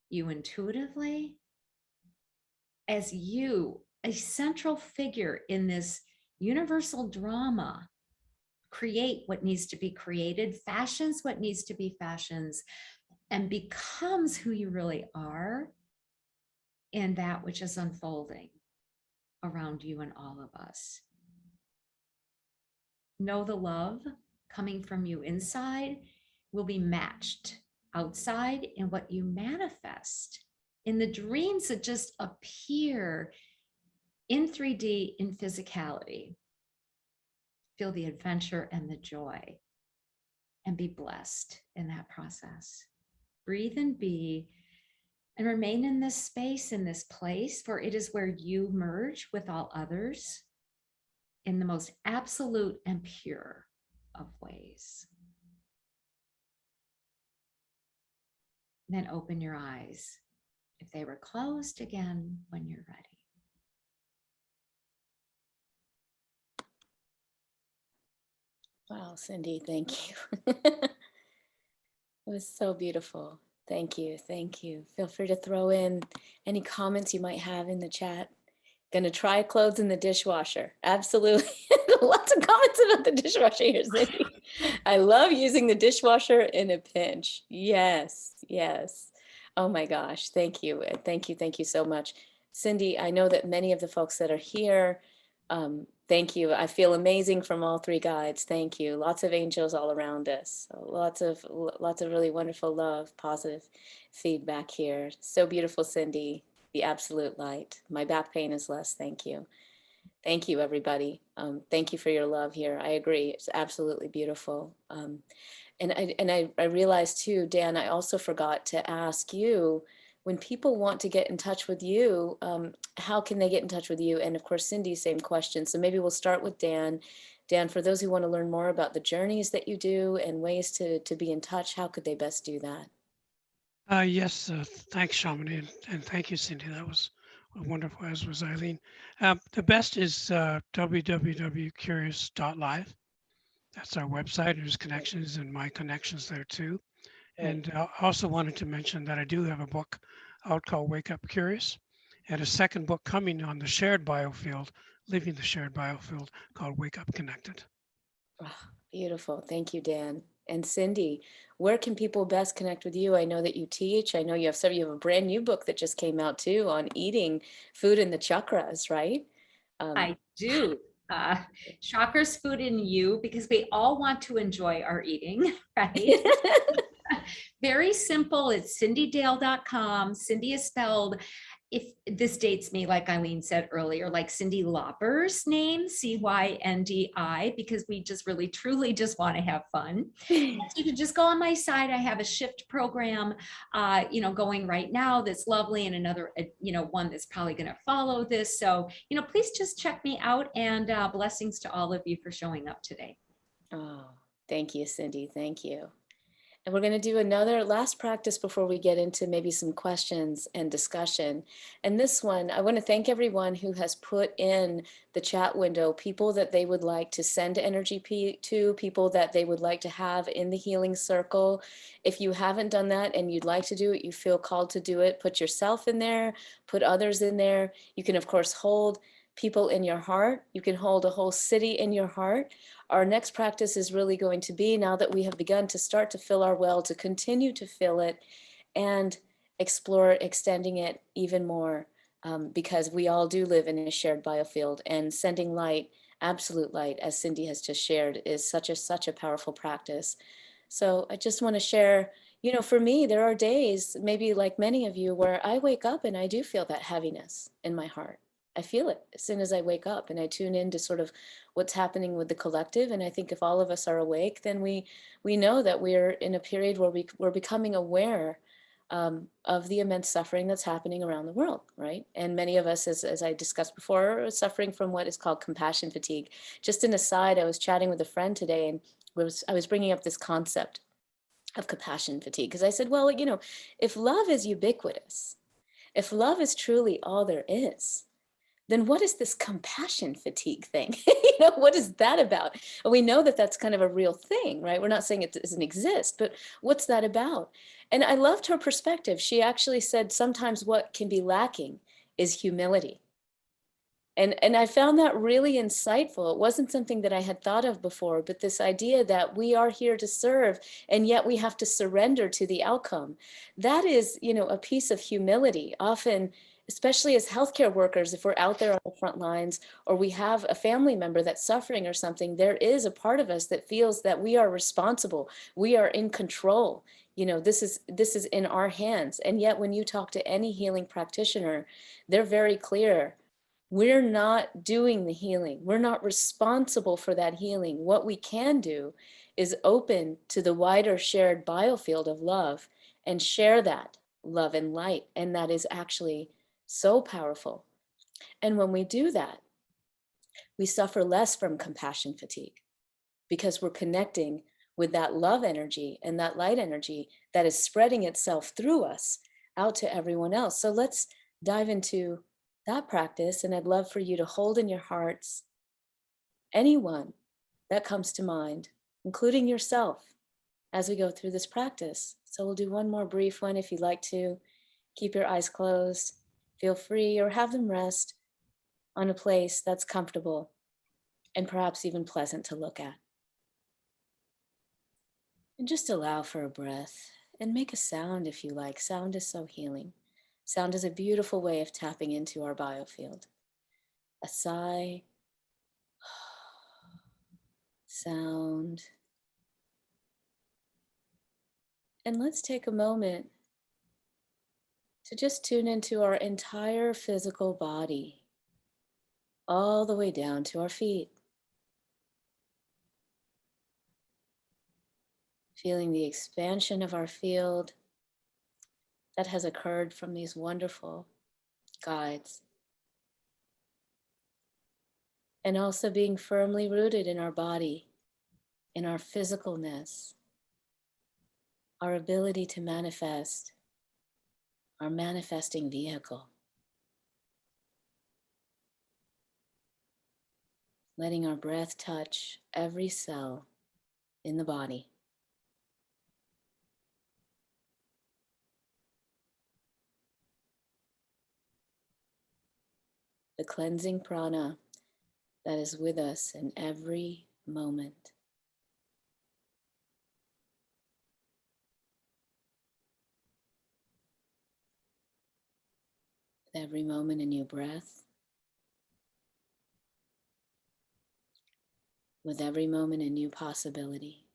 you intuitively as you, a central figure in this universal drama, create what needs to be created, fashions what needs to be fashions, and becomes who you really are in that which is unfolding around you and all of us. Know the love coming from you inside will be matched outside in what you manifest in the dreams that just appear in 3D in physicality. feel the adventure and the joy, and be blessed in that process. Breathe and be, and remain in this space, in this place, for it is where you merge with all others in the most absolute and pure of ways. Then open your eyes if they were closed again when you're ready. Wow, Cyndi, thank you. It was so beautiful. Thank you. Thank you. Feel free to throw in any comments you might have in the chat. Gonna try clothes in the dishwasher. Absolutely. Lots of comments about the dishwasher here, Cyndi. I love using the dishwasher in a pinch. Yes, yes. Oh my gosh. Thank you. Thank you. Thank you so much. Cyndi, I know that many of the folks that are here, thank you. I feel amazing from all three guides. Thank you. Lots of angels all around us. So lots of really wonderful love, positive feedback here. So beautiful, Cyndi. The absolute light. My back pain is less. Thank you. Thank you, everybody. Thank you for your love here. I agree. It's absolutely beautiful. And I realized too, Dan, I also forgot to ask you, when people want to get in touch with you, how can they get in touch with you? And of course, Cyndi, same question. So maybe we'll start with Dan. Dan, for those who want to learn more about the journeys that you do and ways to be in touch, how could they best do that? Yes, thanks, Shamini, and thank you, Cyndi. That was wonderful, as was Eileen. The best is www.curious.live. That's our website. There's connections and my connections there too. And I also wanted to mention that I do have a book out called Wake Up Curious, and a second book coming on the shared biofield, living the shared biofield, called Wake Up Connected. Oh, beautiful. Thank you, Dan. And Cyndi, where can people best connect with you? I know that you teach. I know you have a brand new book that just came out too on eating food in the chakras, right? I do. Chakras, food, and you, because we all want to enjoy our eating, right? Very simple. It's cindydale.com. Cyndi is spelled, if this dates me, like Eileen said earlier, like Cyndi Lauper's name, Cyndi, because we just really, truly just want to have fun. So you can just go on my site. I have a shift program, going right now that's lovely, and another, one that's probably going to follow this. So, please just check me out, and blessings to all of you for showing up today. Oh, thank you, Cyndi. Thank you. And we're going to do another last practice before we get into maybe some questions and discussion. And this one, I want to thank everyone who has put in the chat window people that they would like to send energy to, people that they would like to have in the healing circle. If you haven't done that and you'd like to do it, you feel called to do it, put yourself in there, put others in there. You can, of course, hold people in your heart. You can hold a whole city in your heart. Our next practice is really going to be, now that we have begun to start to fill our well, to continue to fill it and explore extending it even more, because we all do live in a shared biofield, and sending light, absolute light, as Cyndi has just shared, is such a powerful practice. So I just want to share, for me, there are days, maybe like many of you, where I wake up and I do feel that heaviness in my heart. I feel it as soon as I wake up, and I tune into sort of what's happening with the collective. And I think if all of us are awake, then we know that we're in a period where we're becoming aware of the immense suffering that's happening around the world, right? And many of us, as I discussed before, are suffering from what is called compassion fatigue. Just an aside, I was chatting with a friend today, and I was bringing up this concept of compassion fatigue, because I said, well, if love is ubiquitous, if love is truly all there is, then what is this compassion fatigue thing? What is that about? And we know that that's kind of a real thing, right? We're not saying it doesn't exist, but what's that about? And I loved her perspective. She actually said sometimes what can be lacking is humility. And I found that really insightful. It wasn't something that I had thought of before, but this idea that we are here to serve, and yet we have to surrender to the outcome. That is, a piece of humility. Often, especially as healthcare workers, if we're out there on the front lines, or we have a family member that's suffering or something, there is a part of us that feels that we are responsible. We are in control. This is in our hands. And yet when you talk to any healing practitioner, they're very clear. We're not doing the healing. We're not responsible for that healing. What we can do is open to the wider shared biofield of love and share that love and light. And that is actually so powerful. And when we do that, we suffer less from compassion fatigue because we're connecting with that love energy and that light energy that is spreading itself through us out to everyone else. So let's dive into that practice. And I'd love for you to hold in your hearts anyone that comes to mind, including yourself, as we go through this practice. So we'll do one more brief one if you'd like to. Keep your eyes closed. Feel free or have them rest on a place that's comfortable and perhaps even pleasant to look at. And just allow for a breath and make a sound if you like. Sound is so healing. Sound is a beautiful way of tapping into our biofield. A sigh, sound. And let's take a moment to just tune into our entire physical body, all the way down to our feet. Feeling the expansion of our field that has occurred from these wonderful guides. And also being firmly rooted in our body, in our physicalness, our ability to manifest, our manifesting vehicle. Letting our breath touch every cell in the body. The cleansing prana that is with us in every moment. With every moment a new breath. With every moment a new possibility.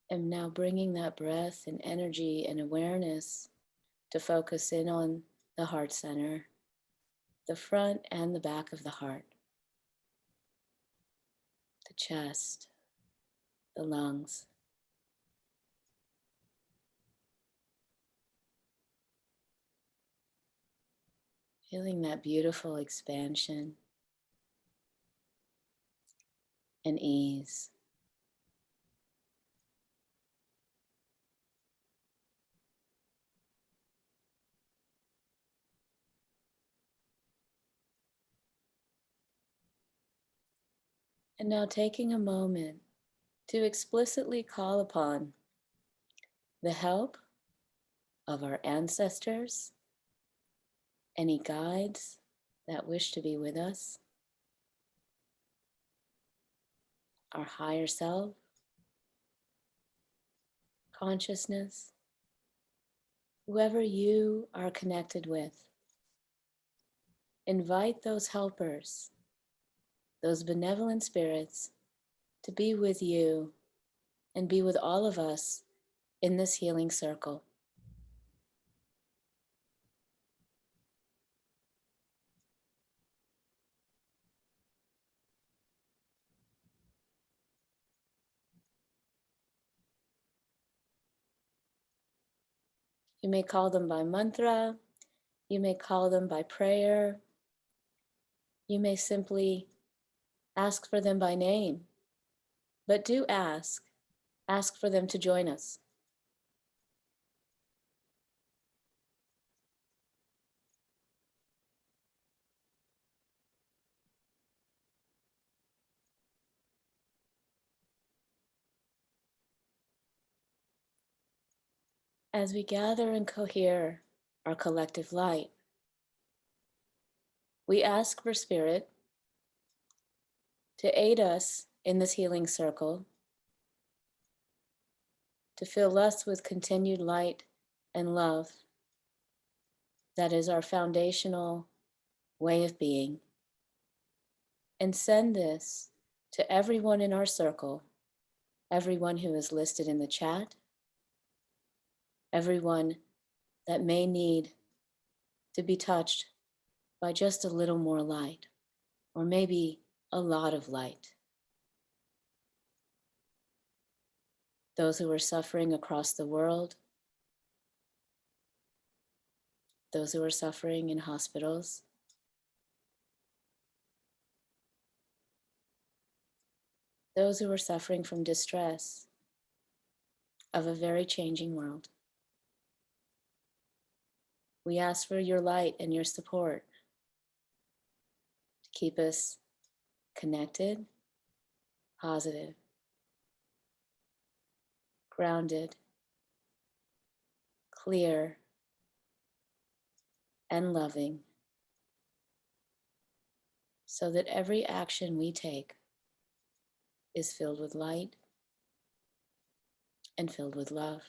And now bringing that breath and energy and awareness to focus in on the heart center, the front and the back of the heart, the chest, the lungs. Feeling that beautiful expansion and ease. And now taking a moment to explicitly call upon the help of our ancestors, any guides that wish to be with us, our higher self, consciousness, whoever you are connected with. Invite those helpers, those benevolent spirits, to be with you and be with all of us in this healing circle. You may call them by mantra, you may call them by prayer, you may simply ask for them by name, but do ask for them to join us. As we gather and cohere our collective light, we ask for Spirit to aid us in this healing circle, to fill us with continued light and love that is our foundational way of being, and send this to everyone in our circle, everyone who is listed in the chat, everyone that may need to be touched by just a little more light, or maybe a lot of light. Those who are suffering across the world, those who are suffering in hospitals, those who are suffering from distress of a very changing world. We ask for your light and your support to keep us connected, positive, grounded, clear, and loving, so that every action we take is filled with light and filled with love.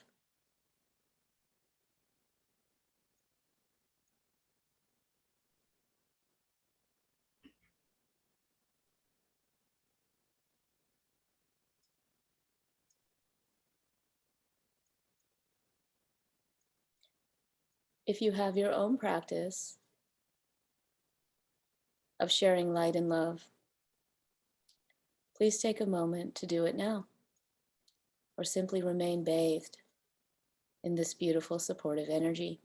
If you have your own practice of sharing light and love, please take a moment to do it now, or simply remain bathed in this beautiful supportive energy.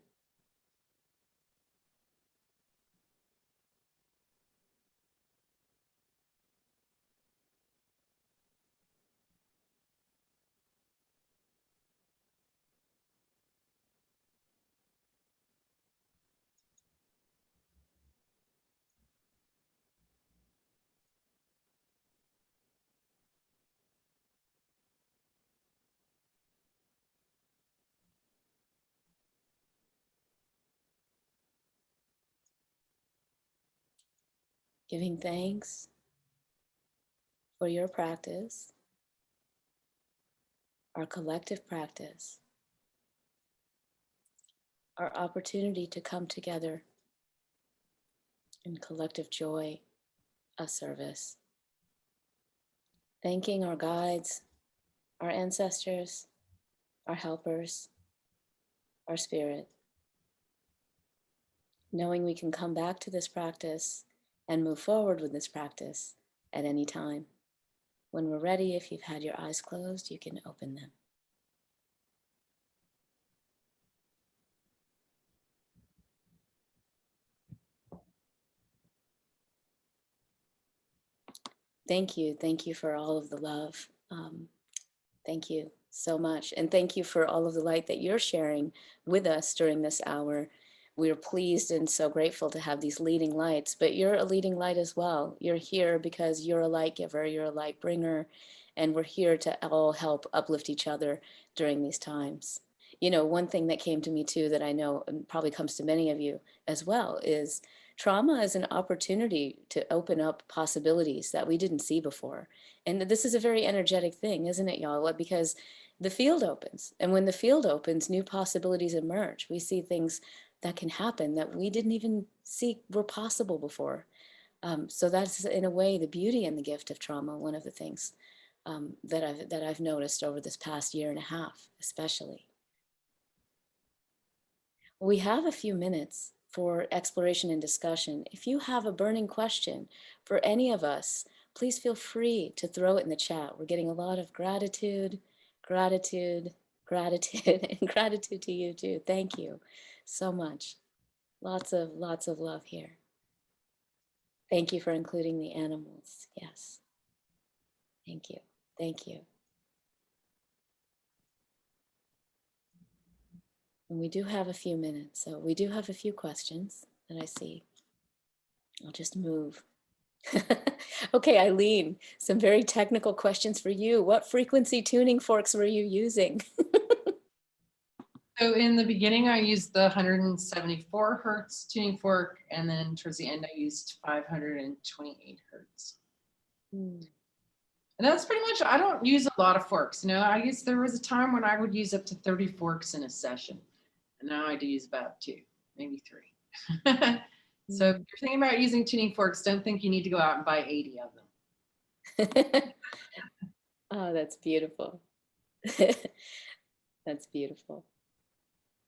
Giving thanks for your practice, our collective practice, our opportunity to come together in collective joy of service. Thanking our guides, our ancestors, our helpers, our spirit. Knowing we can come back to this practice and move forward with this practice at any time. When we're ready, if you've had your eyes closed, you can open them. Thank you for all of the love. Thank you so much. And thank you for all of the light that you're sharing with us during this hour. We're pleased and so grateful to have these leading lights, but you're a leading light as well. You're here because you're a light giver, you're a light bringer, and we're here to all help uplift each other during these times. You know, one thing that came to me too that I know probably comes to many of you as well is trauma is an opportunity to open up possibilities that we didn't see before. And this is a very energetic thing, isn't it, y'all? Because the field opens, and when the field opens, new possibilities emerge. We see things that can happen that we didn't even see were possible before. So that's in a way the beauty and the gift of trauma. One of the things that I've noticed over this past year and a half, especially. We have a few minutes for exploration and discussion. If you have a burning question for any of us, please feel free to throw it in the chat. We're getting a lot of gratitude, gratitude, gratitude, and gratitude to you too. Thank you so much. Lots of love here. Thank you for including the animals. Yes. Thank you. Thank you. And we do have a few minutes, so we do have a few questions that I see. I'll just move. Okay, Eileen, some very technical questions for you. What frequency tuning forks were you using? So in the beginning, I used the 174 hertz tuning fork, and then towards the end, I used 528 hertz. And that's pretty much, I don't use a lot of forks. You know, there was a time when I would use up to 30 forks in a session. And now I do use about 2, maybe 3. So if you're thinking about using tuning forks, don't think you need to go out and buy 80 of them. Oh, that's beautiful. That's beautiful.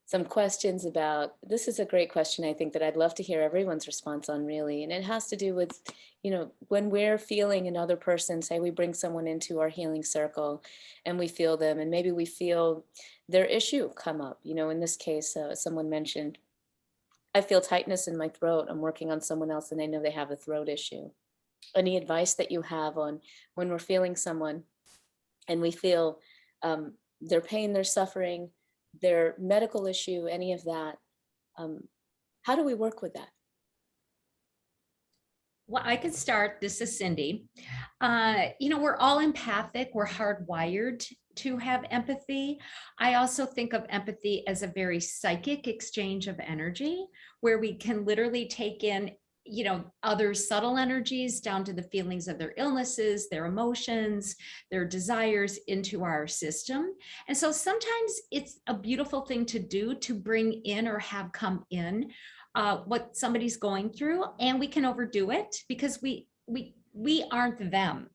Some questions about, this is a great question, I think, that I'd love to hear everyone's response on, really. And it has to do with, when we're feeling another person, say we bring someone into our healing circle and we feel them, and maybe we feel their issue come up. In this case, someone mentioned, I feel tightness in my throat. I'm working on someone else and they know they have a throat issue. Any advice that you have on when we're feeling someone and we feel their pain, their suffering, their medical issue, any of that, how do we work with that? Well, I could start. This is Cyndi. We're all empathic. We're hardwired to have empathy. I also think of empathy as a very psychic exchange of energy where we can literally take in other subtle energies down to the feelings of their illnesses, their emotions, their desires into our system. And so sometimes it's a beautiful thing to do to bring in or have come in what somebody's going through, and we can overdo it because we aren't them.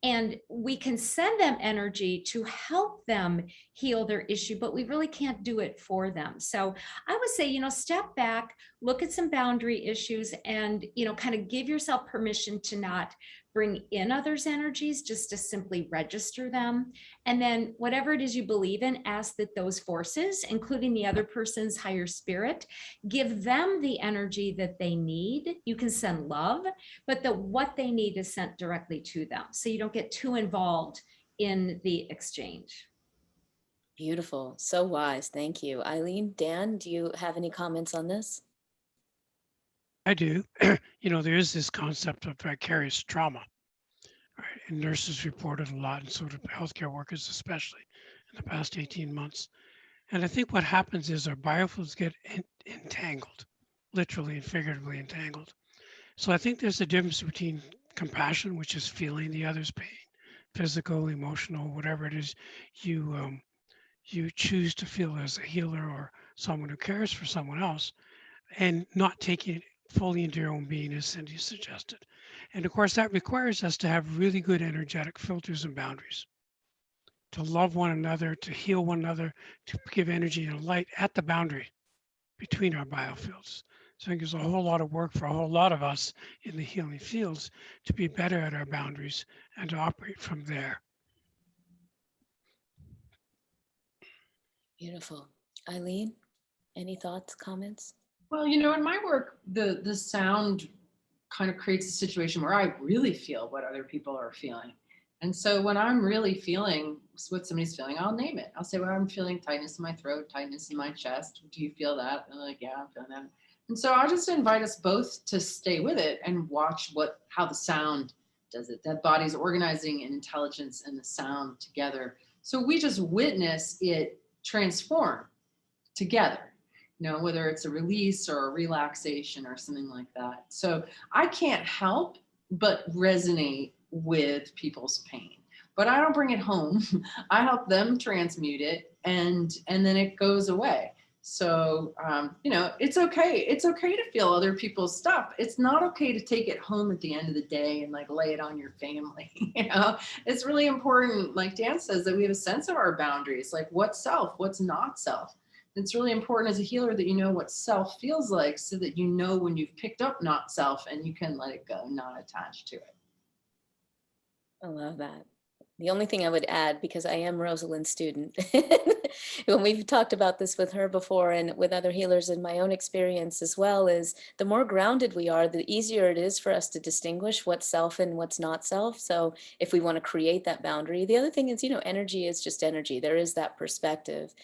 And we can send them energy to help them heal their issue, but we really can't do it for them. So I would say, step back, look at some boundary issues and, kind of give yourself permission to not bring in others' energies, just to simply register them. And then whatever it is you believe in, ask that those forces, including the other person's higher spirit, give them the energy that they need. You can send love, but what they need is sent directly to them. So you don't get too involved in the exchange. Beautiful. So wise. Thank you. Eileen, Dan, do you have any comments on this? I do. There is this concept of vicarious trauma, right? And nurses reported a lot, and so do healthcare workers, especially in the past 18 months. And I think what happens is our biofields get entangled, literally and figuratively entangled. So I think there's a difference between compassion, which is feeling the other's pain, physical, emotional, whatever it is you choose to feel as a healer or someone who cares for someone else, and not taking it fully into your own being, as Cyndi suggested. And of course, that requires us to have really good energetic filters and boundaries, to love one another, to heal one another, to give energy and light at the boundary between our biofields. So I think there's a whole lot of work for a whole lot of us in the healing fields to be better at our boundaries and to operate from there. Beautiful. Eileen, any thoughts, comments? Well, in my work, the sound kind of creates a situation where I really feel what other people are feeling. And so when I'm really feeling what somebody's feeling, I'll name it. I'll say, well, I'm feeling tightness in my throat, tightness in my chest. Do you feel that? And they're like, yeah, I'm feeling that. And so I'll just invite us both to stay with it and watch how the sound does it. That body's organizing and intelligence and the sound together. So we just witness it transform together. Whether it's a release or a relaxation or something like that. So I can't help but resonate with people's pain, but I don't bring it home. I help them transmute it and then it goes away. So, it's okay. It's okay to feel other people's stuff. It's not okay to take it home at the end of the day and lay it on your family. It's really important, like Dan says, that we have a sense of our boundaries, like what's self, what's not self. It's really important as a healer that you know what self feels like so that you know when you've picked up not self and you can let it go, not attach to it. I love that. The only thing I would add, because I am Rosalind's student, when we've talked about this with her before and with other healers in my own experience as well, is the more grounded we are, the easier it is for us to distinguish what's self and what's not self. So if we want to create that boundary, the other thing is, energy is just energy. There is that perspective.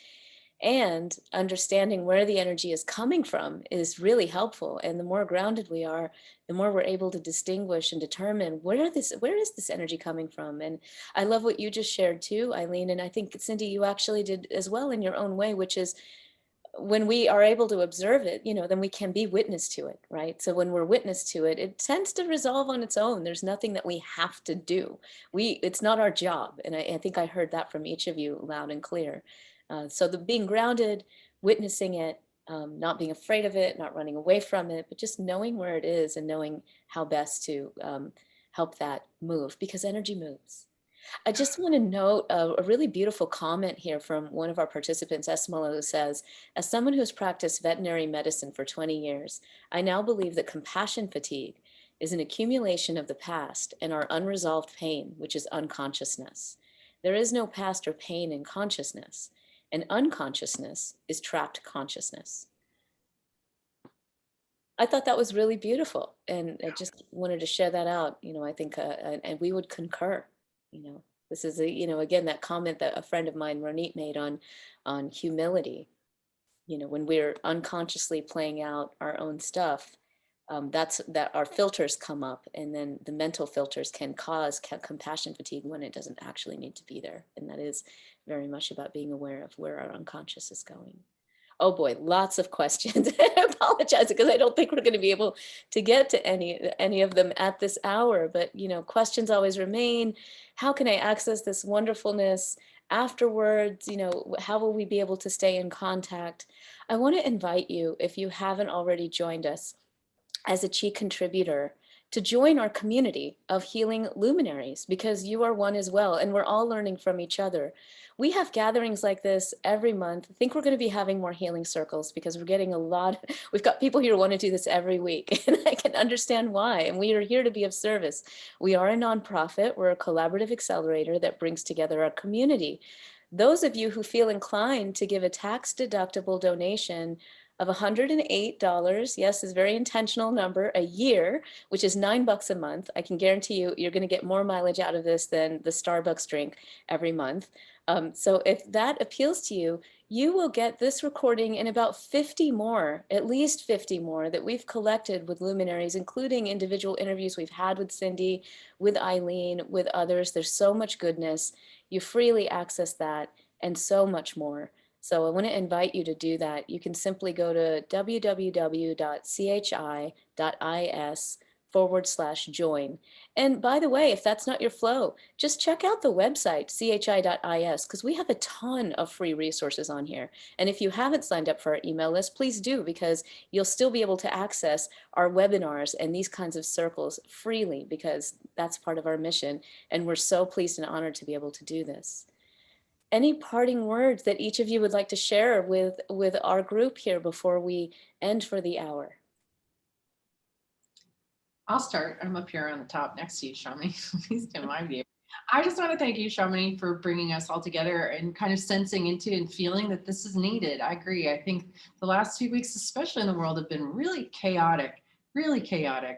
And understanding where the energy is coming from is really helpful. And the more grounded we are, the more we're able to distinguish and determine where is this energy coming from. And I love what you just shared too, Eileen. And I think, Cyndi, you actually did as well in your own way, which is when we are able to observe it, then we can be witness to it, right? So when we're witness to it, it tends to resolve on its own. There's nothing that we have to do. It's not our job. And I think I heard that from each of you loud and clear. So the being grounded, witnessing it, not being afraid of it, not running away from it, but just knowing where it is and knowing how best to help that move, because energy moves. I just want to note a really beautiful comment here from one of our participants, Esmala, who says, as someone who has practiced veterinary medicine for 20 years, I now believe that compassion fatigue is an accumulation of the past and our unresolved pain, which is unconsciousness. There is no past or pain in consciousness, and unconsciousness is trapped consciousness. I thought that was really beautiful, and I just wanted to share that out. I think, and we would concur. This is again, that comment that a friend of mine, Ronit, made on humility. When we're unconsciously playing out our own stuff, that our filters come up, and then the mental filters can cause compassion fatigue when it doesn't actually need to be there. And that is very much about being aware of where our unconscious is going. Oh boy, lots of questions. I apologize because I don't think we're going to be able to get to any of them at this hour, but questions always remain. How can I access this wonderfulness afterwards? How will we be able to stay in contact? I want to invite you, if you haven't already joined us as a Chi contributor, to join our community of healing luminaries, because you are one as well, and we're all learning from each other. We have gatherings like this every month. I think we're going to be having more healing circles because we're getting we've got people here who want to do this every week, and I can understand why, and we are here to be of service. We are a nonprofit. We're a collaborative accelerator that brings together our community. Those of you who feel inclined to give a tax-deductible donation of $108, yes, is a very intentional number, a year, which is $9 a month. I can guarantee you're going to get more mileage out of this than the Starbucks drink every month. So if that appeals to you, you will get this recording and about 50 more, at least 50 more, that we've collected with luminaries, including individual interviews we've had with Cyndi, with Eileen, with others. There's so much goodness. You freely access that and so much more. So I want to invite you to do that. You can simply go to www.chi.is/join. And by the way, if that's not your flow, just check out the website, chi.is, because we have a ton of free resources on here. And if you haven't signed up for our email list, please do, because you'll still be able to access our webinars and these kinds of circles freely, because that's part of our mission. And we're so pleased and honored to be able to do this. Any parting words that each of you would like to share with our group here before we end for the hour? I'll start. I'm up here on the top next to you, Shamini, at least in my view. I just want to thank you, Shamini, for bringing us all together and kind of sensing into and feeling that this is needed. I agree. I think the last few weeks, especially in the world, have been really chaotic.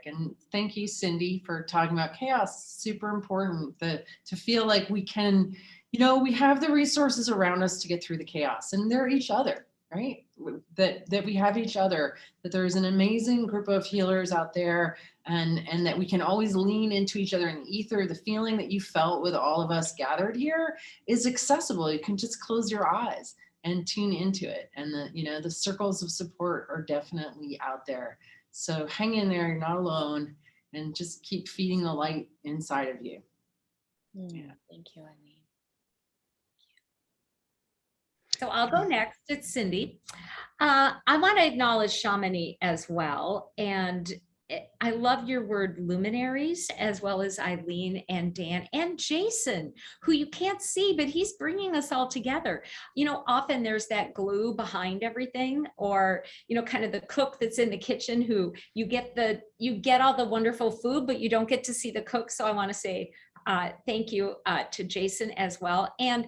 And thank you, Cyndi, for talking about chaos. Super important to feel like we can, we have the resources around us to get through the chaos, and they're each other, right? That we have each other, that there's an amazing group of healers out there, and that we can always lean into each other in the ether. The feeling that you felt with all of us gathered here is accessible. You can just close your eyes and tune into it. And the circles of support are definitely out there. So hang in there, you're not alone, and just keep feeding the light inside of you. Yeah, thank you, Eileen. So I'll go next. It's Cyndi. I want to acknowledge Shamini as well. And I love your word luminaries, as well as Eileen and Dan and Jason, who you can't see, but he's bringing us all together. Often there's that glue behind everything, or, kind of the cook that's in the kitchen who you get all the wonderful food, but you don't get to see the cook. So I want to say thank you to Jason as well. And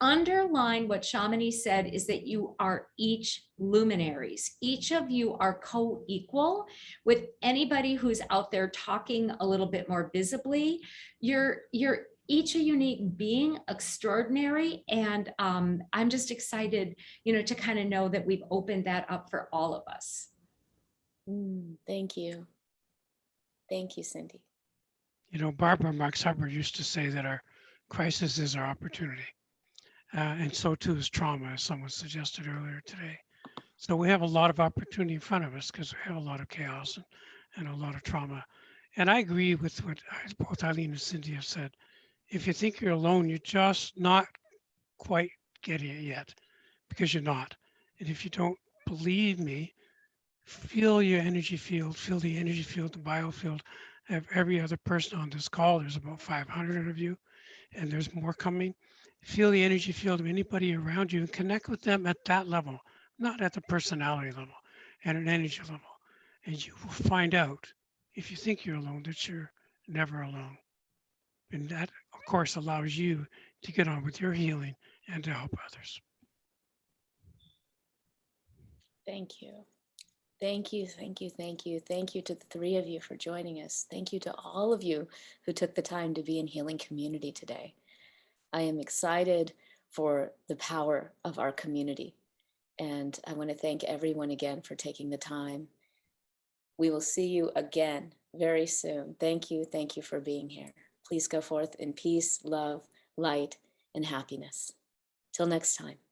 underline what Shamini said is that you are each luminaries. Each of you are co-equal with anybody who's out there talking a little bit more visibly. You're each a unique being, extraordinary. And I'm just excited, to kind of know that we've opened that up for all of us. Thank you. Thank you, Cyndi. Barbara Marx Hubbard used to say that our crisis is our opportunity. And so too is trauma, as someone suggested earlier today. So we have a lot of opportunity in front of us because we have a lot of chaos and a lot of trauma. And I agree with what both Eileen and Cyndi have said. If you think you're alone, you're just not quite getting it yet, because you're not. And if you don't believe me, feel your energy field, feel the energy field, the biofield every other person on this call. There's about 500 of you, and there's more coming. Feel the energy field of anybody around you and connect with them at that level, not at the personality level, at an energy level. And you will find out, if you think you're alone, that you're never alone. And that, of course, allows you to get on with your healing and to help others. Thank you. Thank you, thank you, thank you. Thank you to the three of you for joining us. Thank you to all of you who took the time to be in Healing Community today. I am excited for the power of our community. And I want to thank everyone again for taking the time. We will see you again very soon. Thank you for being here. Please go forth in peace, love, light, and happiness. Till next time.